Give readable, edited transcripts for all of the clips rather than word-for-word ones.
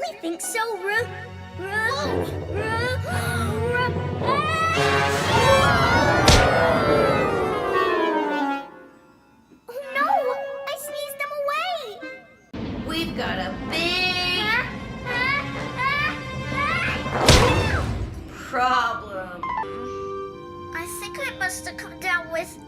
really think so, Oh no! I sneezed them away! We've got a big problem. I think I must have come down with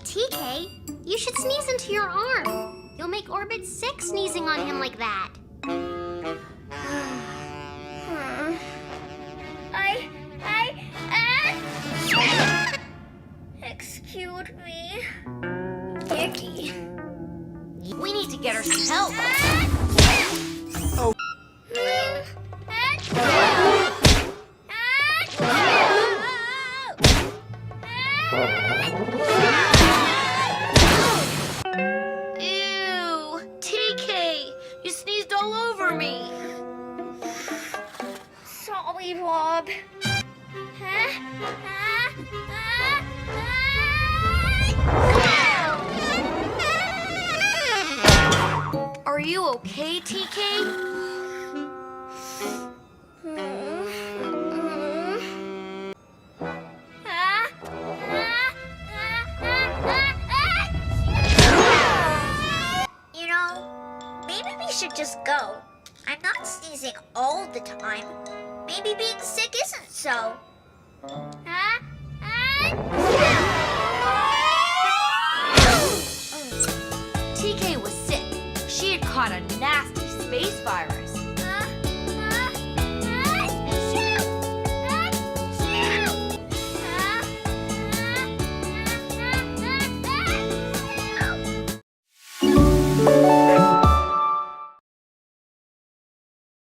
TK, you should sneeze into your arm. You'll make Orbit sick sneezing on him like that. Excuse me. Icky. We need to get her some help. Ew, TK, you sneezed all over me. Sorry, Bob. Are you okay, TK? You know, maybe we should just go. I'm not sneezing all the time. Maybe being sick isn't so. TK was sick. She had caught a nasty space virus.